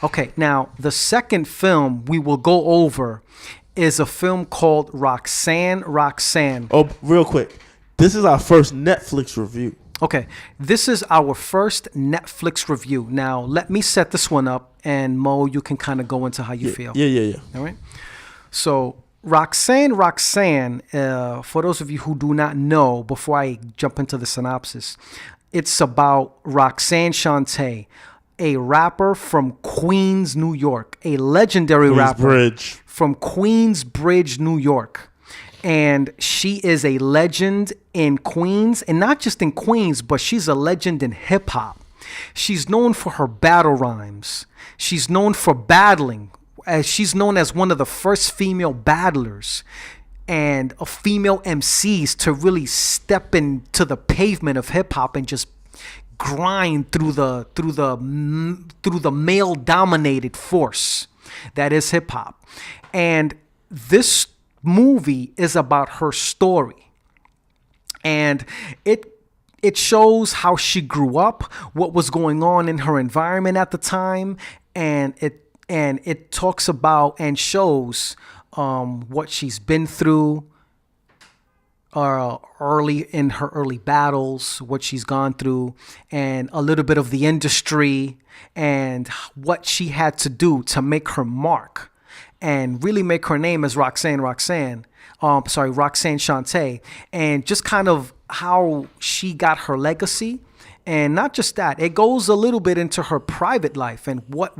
Okay, now the second film we will go over is a film called Roxanne Roxanne. Oh, real quick. This is our first Netflix review. Okay, this is our first Netflix review. Now, let me set this one up, and Mo, you can kind of go into how you feel. Yeah. All right? So, Roxanne Roxanne, for those of you who do not know, before I jump into the synopsis, it's about Roxanne Shante, a rapper from Queens, New York, a legendary rapper from Queensbridge, New York. And she is a legend in Queens, and not just in Queens, but she's a legend in hip hop. She's known for her battle rhymes. She's known for battling. She's known as one of the first female battlers and a female MCs to really step into the pavement of hip hop and just grind through the male dominated force that is hip hop. And this movie is about her story, and it shows how she grew up, what was going on in her environment at the time, and it talks about and shows what she's been through early in her early battles, what she's gone through, and a little bit of the industry and what she had to do to make her mark and really make her name as Roxanne Shante, and just kind of how she got her legacy. And not just that, it goes a little bit into her private life and what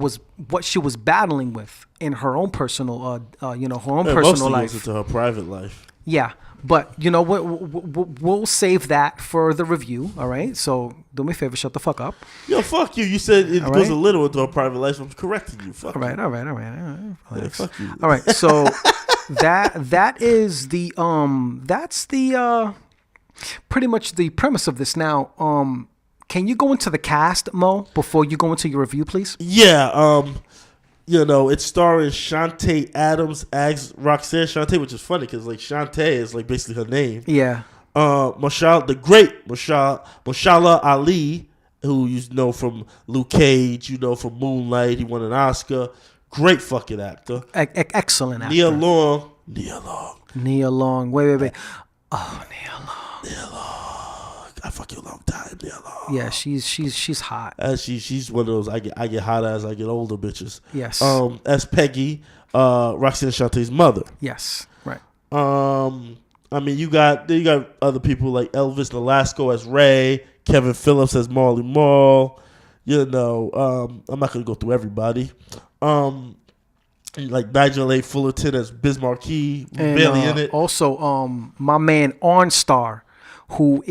she was battling with in her own personal, personal life. Goes into her private life. Yeah, but we'll save that for the review. All right, so do me a favor, shut the fuck up. Yo, fuck you. You said it goes a little into her private life. I'm correcting you. Fuck all right. Yeah, fuck you. All right, so that is the that's the pretty much the premise of this. Now, can you go into the cast, Mo, before you go into your review, please? Yeah, it's starring Shantae Adams as Roxanne Shante, which is funny because like Shantae is like basically her name. Yeah. The great Mashallah Ali, who you know from Luke Cage, you know from Moonlight. He won an Oscar. Great fucking actor. Excellent actor. Nia Long. Wait. Oh, Nia Long. I fuck you a long time, Nia Long. Yeah, she's hot. She's one of those I get hot as I get older bitches. Yes. As Peggy, Roxanne Shantae's mother. Yes. Right. I mean, you got other people like Elvis Nolasco as Ray, Kevin Phillips as Marley Marl. I'm not gonna go through everybody. Like Nigel A. Fullerton as Biz Marquis, barely in it. Also, my man OnStar, who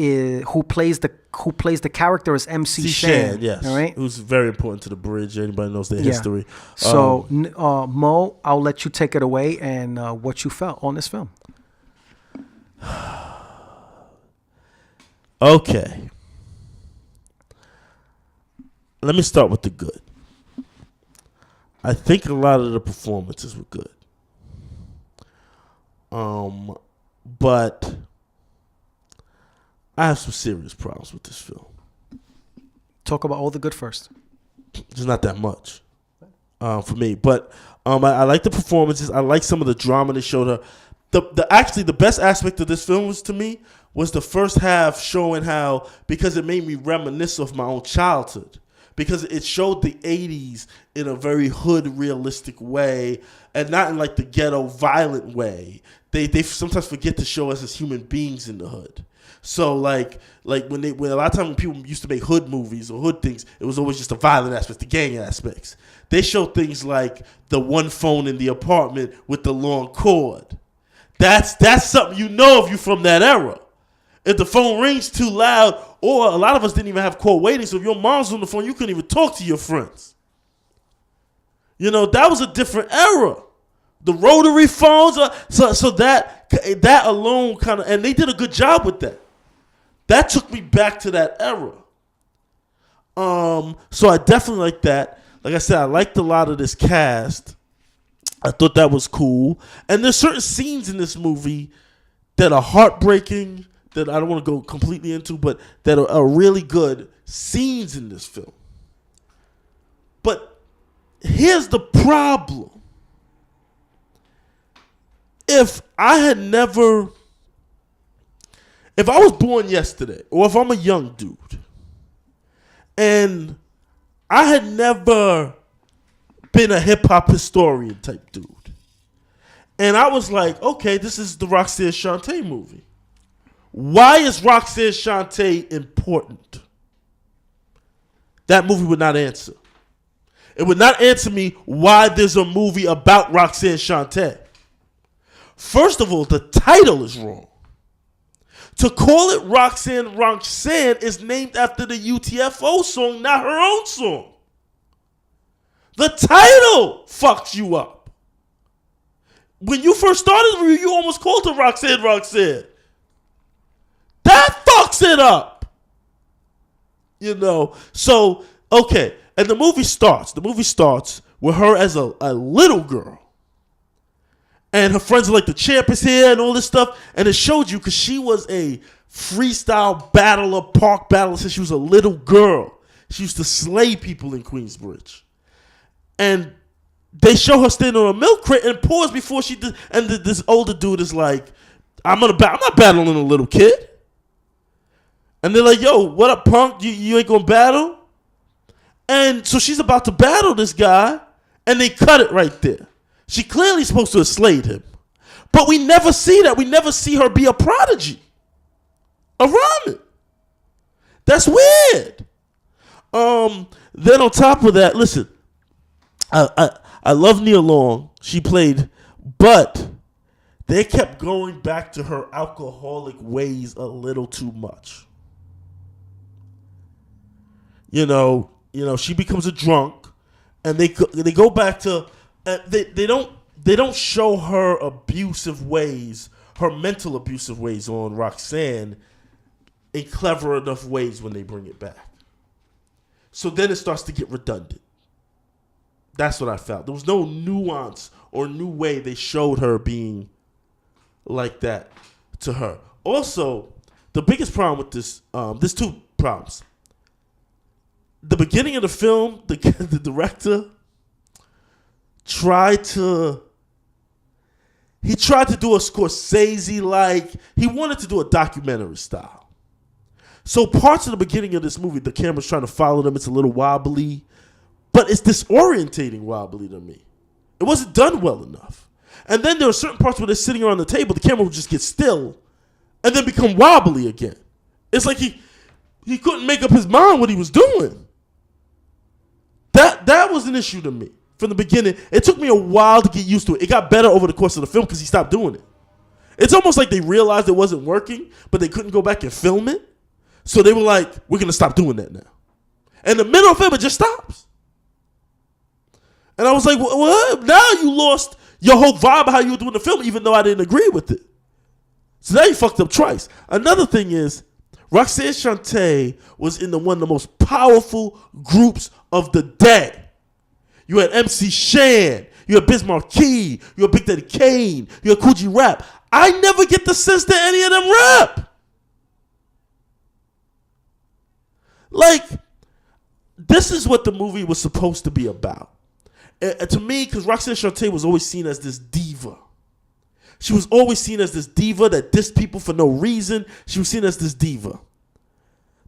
plays the character as MC Shan. Yes, all right, who's very important to the bridge. Anybody knows their history. So, Mo, I'll let you take it away and what you felt on this film. Okay, let me start with the good. I think a lot of the performances were good. But I have some serious problems with this film. Talk about all the good first. There's not that much for me. But I like the performances. I like some of the drama they showed her. The best aspect of this film was, to me, was the first half showing how, because it made me reminisce of my own childhood. Because it showed the 80s in a very hood realistic way and not in like the ghetto violent way. They sometimes forget to show us as human beings in the hood. So like when a lot of times when people used to make hood movies or hood things, it was always just the violent aspects, the gang aspects. They show things like the one phone in the apartment with the long cord. That's something you know if you're from that era. If the phone rings too loud, or a lot of us didn't even have call waiting, so if your mom's on the phone, you couldn't even talk to your friends. That was a different era. The rotary phones, so that alone kind of, and they did a good job with that. That took me back to that era. So I definitely like that. Like I said, I liked a lot of this cast. I thought that was cool. And there's certain scenes in this movie that are heartbreaking, that I don't want to go completely into, but that are really good scenes in this film. But here's the problem. If I was born yesterday, or if I'm a young dude, and I had never been a hip-hop historian type dude, and I was like, okay, this is the Roxanne Shante movie. Why is Roxanne Shante important? That movie would not answer. It would not answer me why there's a movie about Roxanne Shante. First of all, the title is wrong. To call it Roxanne Roxanne is named after the UTFO song, not her own song. The title fucks you up. When you first started the review, you almost called her Roxanne Roxanne. That fucks it up. So, okay. And the movie starts with her as a little girl. And her friends are like, the champ is here and all this stuff. And it showed you because she was a freestyle battler, park battler since she was a little girl. She used to slay people in Queensbridge. And they show her standing on a milk crate and pause before she did. And this older dude is like, I'm not battling a little kid. And they're like, yo, what up, punk? You ain't gonna battle? And so she's about to battle this guy, and they cut it right there. She clearly supposed to have slayed him. But we never see that. We never see her be a prodigy around it. That's weird. Then on top of that, listen, I love Nia Long. She played, but they kept going back to her alcoholic ways a little too much. She becomes a drunk, and they go back to they don't show her abusive ways, her mental abusive ways on Roxanne in clever enough ways when they bring it back. So then it starts to get redundant. That's what I felt. There was no nuance or new way they showed her being like that to her. Also, the biggest problem with this, there's two problems. The beginning of the film, the director tried to do a Scorsese-like, he wanted to do a documentary style. So parts of the beginning of this movie, the camera's trying to follow them. It's a little wobbly, but it's disorientating wobbly to me. It wasn't done well enough. And then there are certain parts where they're sitting around the table, the camera would just get still and then become wobbly again. It's like he couldn't make up his mind what he was doing. That was an issue to me from the beginning. It took me a while to get used to it. It got better over the course of the film because he stopped doing it. It's almost like they realized it wasn't working, but they couldn't go back and film it. So they were like, we're going to stop doing that now. And the middle of the film, it just stops. And I was like, what? Now you lost your whole vibe of how you were doing the film, even though I didn't agree with it. So now you fucked up twice. Another thing is, Roxanne Shante was in one of the most powerful groups of the day. You had MC Shan, you had Biz Markie, you had Big Daddy Kane, you had Coogee Rap. I never get the sense that any of them rap. Like, this is what the movie was supposed to be about. To me, because Roxanne Shante was always seen as this diva. She was always seen as this diva that dissed people for no reason. She was seen as this diva.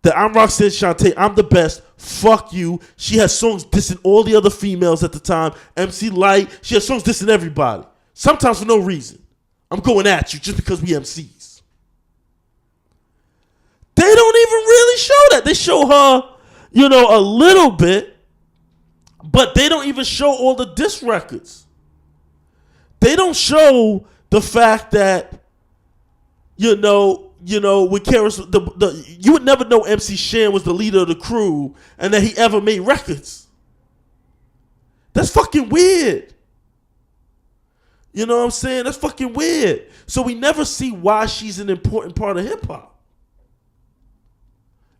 That I'm Roxanne Shante, I'm the best, fuck you. She has songs dissing all the other females at the time. MC Light, she has songs dissing everybody. Sometimes for no reason. I'm going at you just because we MCs. They don't even really show that. They show her, a little bit, but they don't even show all the diss records. They don't show the fact that, with Karis, you would never know MC Shan was the leader of the crew and that he ever made records. That's fucking weird. You know what I'm saying? That's fucking weird. So we never see why she's an important part of hip hop.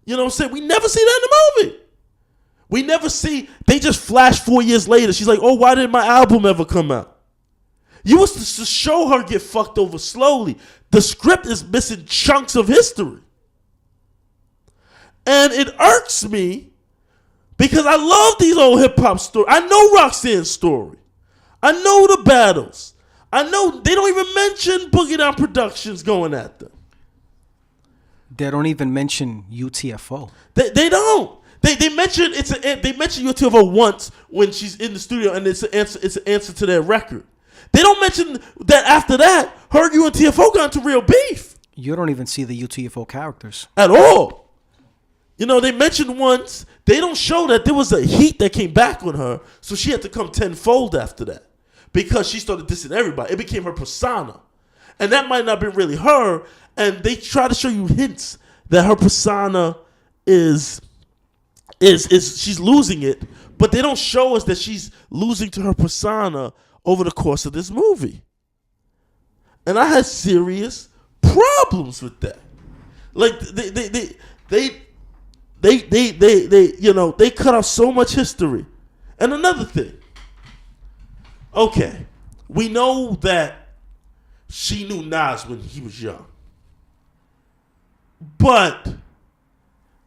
You know what I'm saying? We never see that in the movie. We never see, they just flash 4 years later. She's like, oh, why didn't my album ever come out? You was to show her get fucked over slowly. The script is missing chunks of history. And it irks me Because I love these old hip hop stories. I know Roxanne's story. I know the battles. I know they don't even mention Boogie Down Productions going at them. They don't even mention UTFO. They don't. They mention they mention UTFO once when she's in the studio, and it's an answer to their record. They don't mention that after that, her and UTFO got into real beef. You don't even see the UTFO characters at all. You know, they mentioned once. They don't show that there was a heat that came back on her, so she had to come tenfold after that because she started dissing everybody. It became her persona, and that might not be really her. And they try to show you hints that her persona is she's losing it, but they don't show us that she's losing to her persona over the course of this movie. And I had serious problems with that. Like they cut off so much history. And another thing, okay, we know that she knew Nas when he was young. But,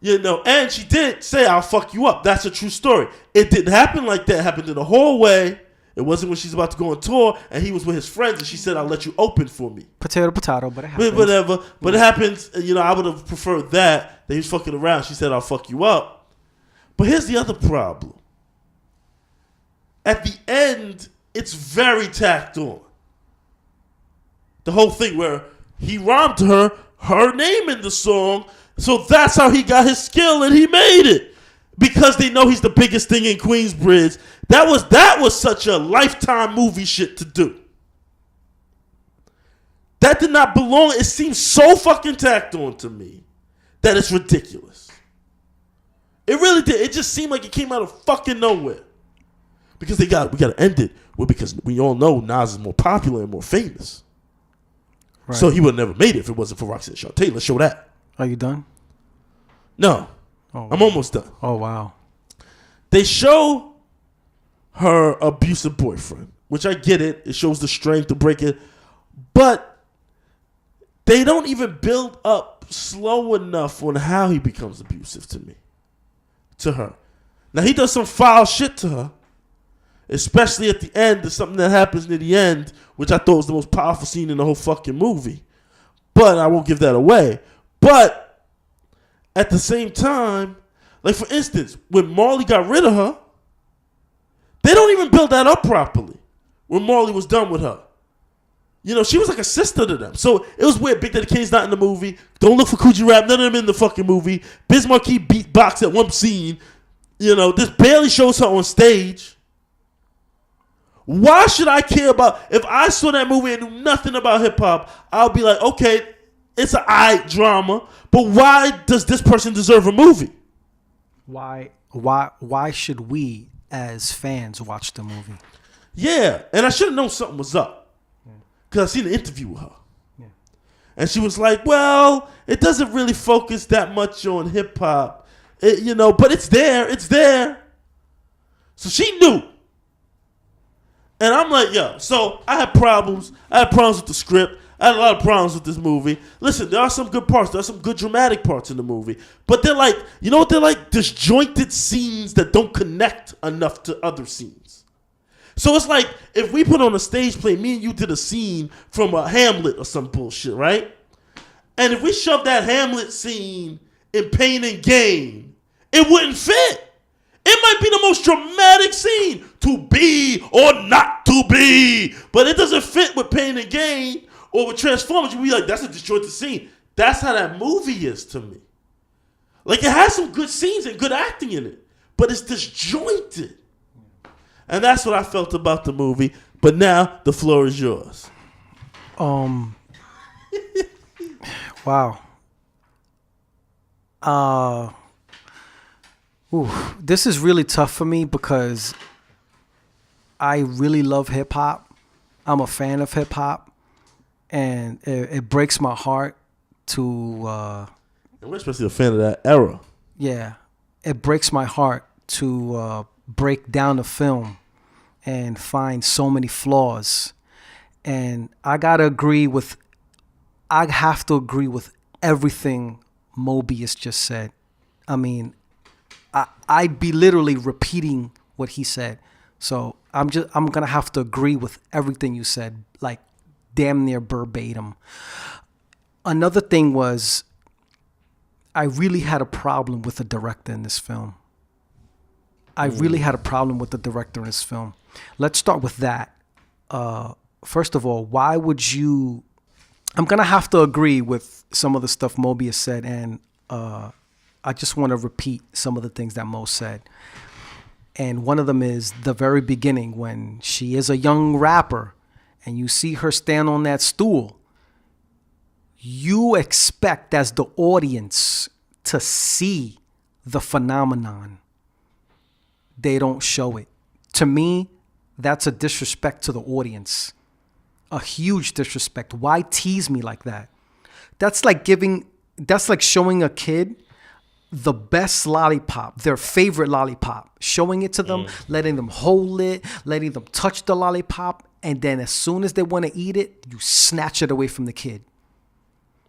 you know, and she did say, I'll fuck you up. That's a true story. It didn't happen like that. It happened in the hallway. It wasn't when she's about to go on tour and he was with his friends and she said, I'll let you open for me. Potato, but it happens. Whatever. But it happens, you know, I would have preferred that he was fucking around. She said, I'll fuck you up. But here's the other problem. At the end, it's very tacked on. The whole thing where he rhymed to her name in the song, so that's how he got his skill and he made it. Because they know he's the biggest thing in Queensbridge. That was such a Lifetime movie shit to do. That did not belong. It seems so fucking tacked on to me that it's ridiculous. It really did. It just seemed like it came out of fucking nowhere. Because we gotta end it because we all know Nas is more popular and more famous. Right. So he would have never made it if it wasn't for Roxanne Shante. Let's show that. Are you done? No. Oh, I'm almost done. Oh, wow. They show her abusive boyfriend, which I get it. It shows the strength to break it. But they don't even build up slow enough on how he becomes abusive to her. Now, he does some foul shit to her. Especially at the end, there's something that happens near the end, which I thought was the most powerful scene in the whole fucking movie. But I won't give that away. But at the same time, like for instance, when Marley got rid of her, they don't even build that up properly. When Marley was done with her. You know, she was like a sister to them. So it was weird. Big Daddy Kane's not in the movie. Don't look for Coogee Rap. None of them in the fucking movie. Biz Markie beatbox at one scene. You know, this barely shows her on stage. Why should I care about... If I saw that movie and knew nothing about hip-hop, I'll be like, okay, it's an aight drama, but why does this person deserve a movie? Why should we, as fans, watch the movie? Yeah, and I should have known something was up. Because I seen an interview with her. Yeah. And she was like, well, it doesn't really focus that much on hip-hop. You know, but it's there. So she knew. And I'm like, yo, so I had problems. I had problems with the script. I had a lot of problems with this movie. Listen, there are some good parts. There are some good dramatic parts in the movie. But they're like, you know what they're like? Disjointed scenes that don't connect enough to other scenes. So it's like, if we put on a stage play, me and you did a scene from a Hamlet or some bullshit, right? And if we shoved that Hamlet scene in Pain and Gain, it wouldn't fit. It might be the most dramatic scene, to be or not to be, but it doesn't fit with Pain and Gain or with Transformers. You'd be like, that's a disjointed scene. That's how that movie is to me. Like, it has some good scenes and good acting in it, but it's disjointed. And that's what I felt about the movie. But now the floor is yours. Wow. This is really tough for me because I really love hip hop. I'm a fan of hip hop, and it breaks my heart to. And we're especially a fan of that era. Yeah, it breaks my heart to break down the film and find so many flaws, and I have to agree with everything Mobius just said. I mean, I'd be literally repeating what he said. So I'm gonna have to agree with everything you said, like damn near verbatim. Another thing was, I really had a problem with the director in this film. Let's start with that. First of all, why would you? I'm gonna have to agree with some of the stuff Mobius said, and I just want to repeat some of the things that Mo said. And one of them is the very beginning when she is a young rapper and you see her stand on that stool. You expect as the audience to see the phenomenon. They don't show it. To me, that's a disrespect to the audience. A huge disrespect. Why tease me like that? That's like showing a kid the best lollipop, their favorite lollipop, showing it to them, letting them hold it, letting them touch the lollipop, and then as soon as they want to eat it, you snatch it away from the kid.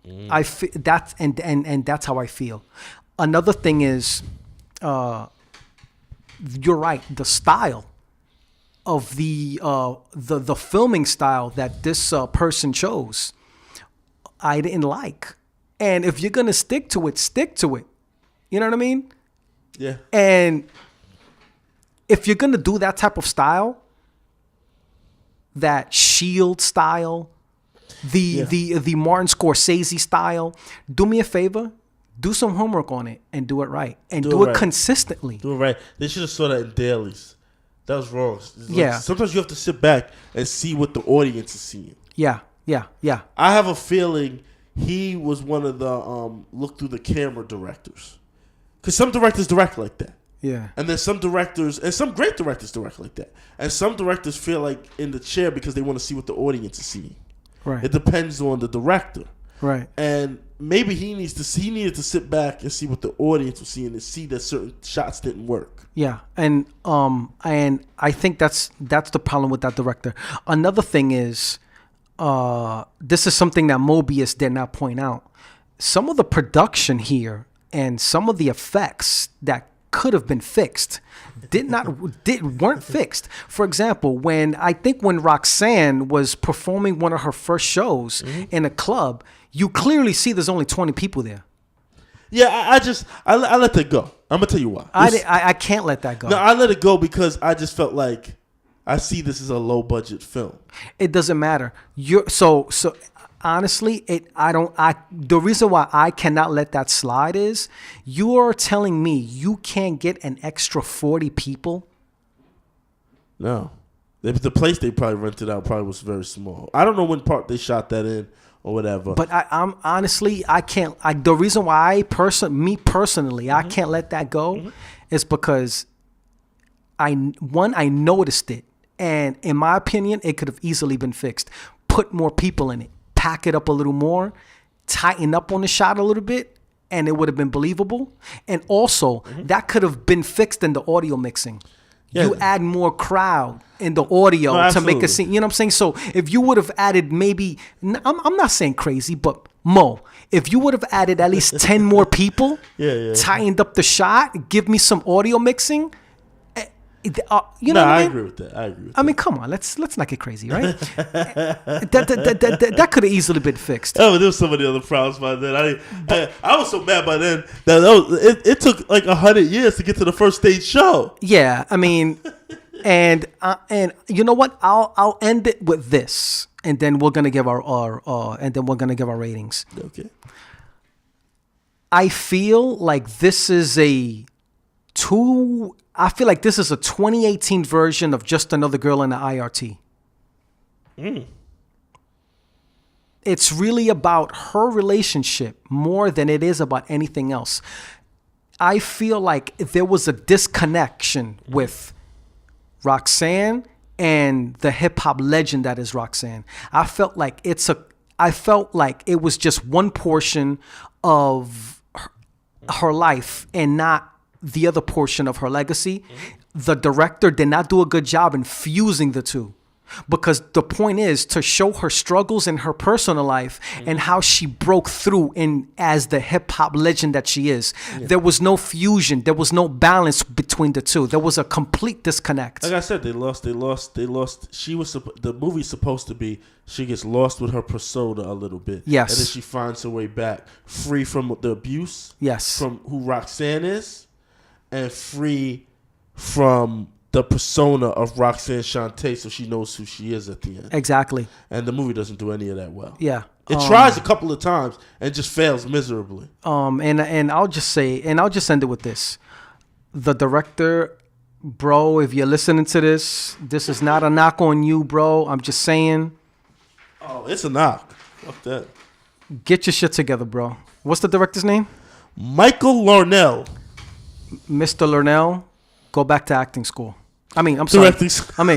That's how I feel. Another thing is, you're right. The style of the filming style that this person chose, I didn't like. And if you're gonna stick to it, stick to it. You know what I mean? Yeah. And if you're gonna do that type of style, that Shield style, the Martin Scorsese style, do me a favor, do some homework on it and do it right, and do it consistently. Do it right. They should have saw that in dailies. That was wrong. Yeah. Sometimes you have to sit back and see what the audience is seeing. Yeah. I have a feeling he was one of the look through the camera directors. Because some directors direct like that. Yeah. And there's some directors, and some great directors direct like that. And some directors feel like in the chair because they want to see what the audience is seeing. Right. It depends on the director. Right. And maybe he needed to sit back and see what the audience was seeing and see that certain shots didn't work. Yeah. And I think that's the problem with that director. Another thing is, this is something that Mobius did not point out. Some of the production here and some of the effects that could have been fixed weren't fixed. For example, when Roxanne was performing one of her first shows in a club, you clearly see there's only 20 people there. Yeah, I let that go. I'm gonna tell you why. I can't let that go. No, I let it go because I just felt like I see this as a low budget film. It doesn't matter. So honestly, the reason why I cannot let that slide is you are telling me you can't get an extra 40 people. No, the place they probably rented out probably was very small. I don't know when part they shot that in or whatever. But I'm honestly, I can't. The reason why I can't let that go is because I noticed it, and in my opinion, it could have easily been fixed. Put more people in it. Pack it up a little more, tighten up on the shot a little bit, and it would have been believable. And also, that could have been fixed in the audio mixing. Yeah. You add more crowd in the audio to make a scene. You know what I'm saying? So if you would have added maybe, I'm not saying crazy, but Mo, if you would have added at least 10 more people, tightened up the shot, give me some audio mixing, you know what I mean? I agree with that. I mean, come on, let's not get crazy, right? that could have easily been fixed. Oh, there was so many other problems by then. I was so mad by then that it took like 100 years to get to the first stage show. Yeah, I mean, and you know what? I'll end it with this, and then we're gonna give our ratings. Okay. I feel like this is a 2018 version of Just Another Girl in the IRT. It's really about her relationship more than it is about anything else. I feel like there was a disconnection with Roxanne and the hip hop legend that is Roxanne. I felt like it was just one portion of her life and not the other portion of her legacy. The director did not do a good job in fusing the two. because the point is to show her struggles in her personal life and how she broke through in as the hip hop legend that she is. Yeah. There was no fusion. There was no balance between the two. There was a complete disconnect. Like I said, they lost. The movie's supposed to be she gets lost with her persona a little bit. Yes. And then she finds her way back, free from the abuse. Yes. From who Roxanne is, and free from the persona of Roxanne Shante, so she knows who she is at the end. Exactly. And the movie doesn't do any of that well. Yeah. It tries a couple of times and just fails miserably. And I'll just end it with this. The director, bro, if you're listening to this is not a knock on you, bro. I'm just saying. Oh, it's a knock. Fuck that. Get your shit together, bro. What's the director's name? Michael Larnell. Mr. Larnell, go back to acting school. I'm sorry. Directing school. Go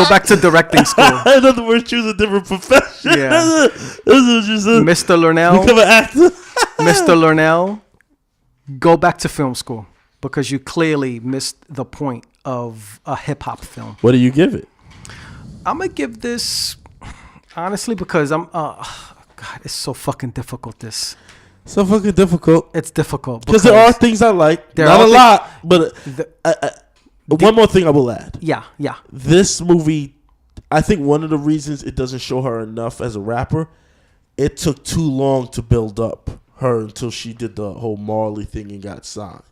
back to directing school. In other words, choose a different profession. Yeah. That's what you said. Mr. Larnell. Become an actor. Mr. Larnell, go back to film school because you clearly missed the point of a hip hop film. What do you give it? I'm gonna give this honestly because God, it's so fucking difficult. So fucking difficult. It's difficult because there are things I like. Not a lot, but one more thing I will add. Yeah. This movie, I think one of the reasons it doesn't show her enough as a rapper, it took too long to build up her until she did the whole Marley thing and got signed.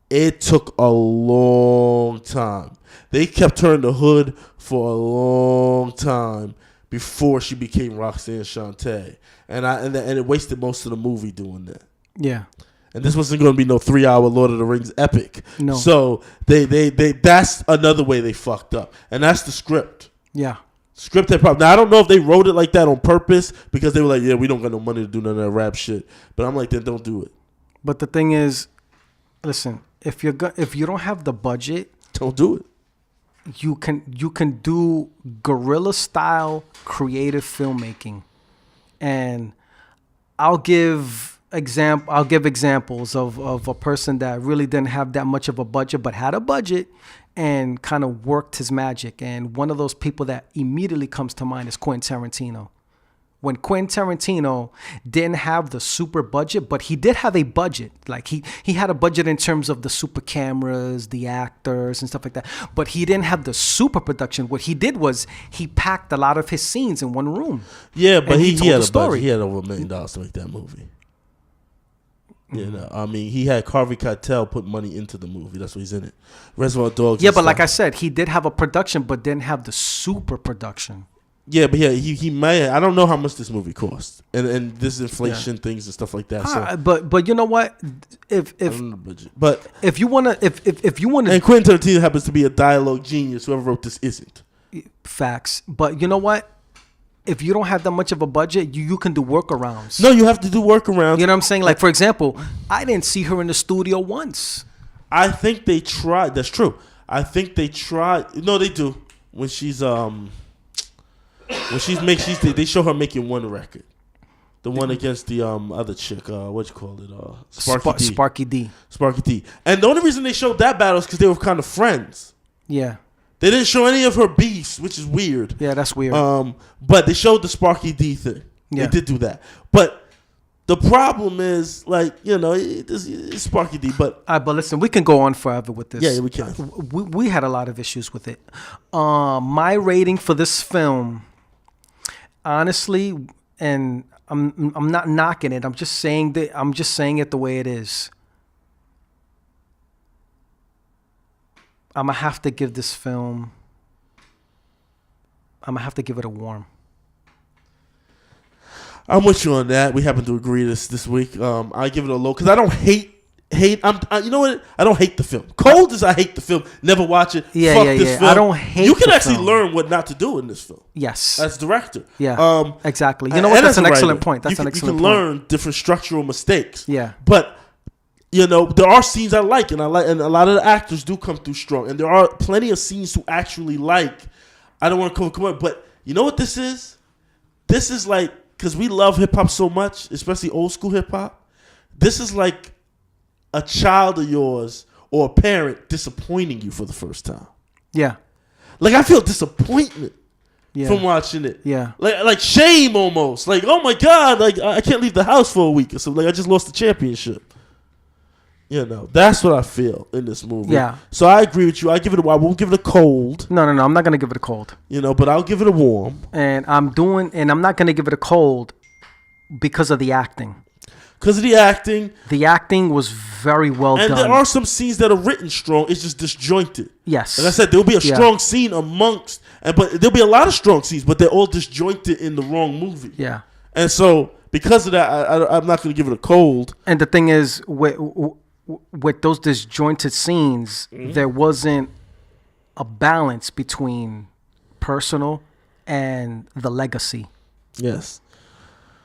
It took a long time. They kept her in the hood for a long time before she became Roxanne Shante. And it wasted most of the movie doing that. Yeah. And this wasn't going to be no 3-hour Lord of the Rings epic. No. So they that's another way they fucked up. And that's the script. Yeah. Script that problem. Now I don't know if they wrote it like that on purpose because they were like, yeah, we don't got no money to do none of that rap shit. But I'm like, then don't do it. But the thing is, listen, if you don't have the budget, don't do it. You can do guerrilla style creative filmmaking. And I'll give examples of a person that really didn't have that much of a budget, but had a budget and kind of worked his magic. And one of those people that immediately comes to mind is Quentin Tarantino. When Quentin Tarantino didn't have the super budget, but he did have a budget. Like he had a budget in terms of the super cameras, the actors and stuff like that. But he didn't have the super production. What he did was he packed a lot of his scenes in one room. Yeah, but he had a budget. He had over $1 million to make that movie. You know, I mean, he had Harvey Keitel put money into the movie. That's why he's in it. Reservoir Dogs. Yeah, but like I said, he did have a production, but didn't have the super production. Yeah, but he may. I don't know how much this movie cost, and this inflation things and stuff like that. So, but you know what? If you wanna, and Quentin Tarantino happens to be a dialogue genius. Whoever wrote this isn't. Facts, but you know what? If you don't have that much of a budget, you can do workarounds. No, you have to do workarounds. You know what I'm saying? Like for example, I didn't see her in the studio once. I think they tried. That's true. I think they tried. No, they do. When they show her making one record, the one against the other chick, what you call it, Sparky D. And the only reason they showed that battle is because they were kind of friends. Yeah, they didn't show any of her beefs, which is weird. Yeah, that's weird. But they showed the Sparky D thing. Yeah. They did do that, but the problem is, like, you know, it's Sparky D. But listen, we can go on forever with this. Yeah, we can. We had a lot of issues with it. My rating for this film, honestly, and I'm not knocking it. I'm just saying it the way it is. I'm gonna have to give this film. I'm gonna have to give it a warm. I'm with you on that. We happen to agree this week. I give it a low because I don't hate. You know what? I don't hate the film. Cold as I hate the film. Never watch it. Yeah, Fuck yeah, this yeah. film. I don't hate. You can the actually film. learn what not to do in this film. Yes. As director. Yeah. Exactly. You know what? That's an excellent point. You can learn different structural mistakes. Yeah. But you know, there are scenes I like, and a lot of the actors do come through strong, and there are plenty of scenes to actually like. I don't want to come on, but you know what this is? This is like, because we love hip hop so much, especially old school hip hop. This is like a child of yours or a parent disappointing you for the first time. Yeah. Like, I feel disappointment Yeah. from watching it. Yeah. Like shame almost. Like, oh my God, like I can't leave the house for a week or so. Like I just lost the championship. You know, that's what I feel in this movie. Yeah. So I agree with you. I won't give it a cold. No. I'm not gonna give it a cold. You know, but I'll give it a warm. And I'm not gonna give it a cold because of the acting. Because of the acting. The acting was very well done. And there are some scenes that are written strong. It's just disjointed. Yes. Like I said, there'll be a strong scene amongst, but there'll be a lot of strong scenes, but they're all disjointed in the wrong movie. Yeah. And so because of that, I'm not going to give it a cold. And the thing is, with those disjointed scenes, there wasn't a balance between personal and the legacy. Yes.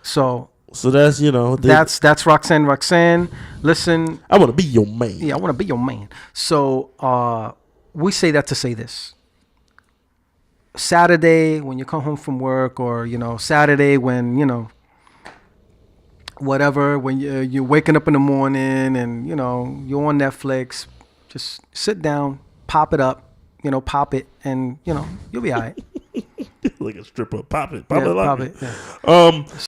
So that's, you know. That's Roxanne Roxanne. Listen. I want to be your man. Yeah, I want to be your man. So we say that to say this. Saturday, when you come home from work, or, you know, Saturday when, you know, whatever, when you're waking up in the morning and, you know, you're on Netflix, just sit down, pop it up, you know, pop it, and, you know, you'll be all right. Like a stripper. Pop it. Yeah, Pop it. pop it. Yeah.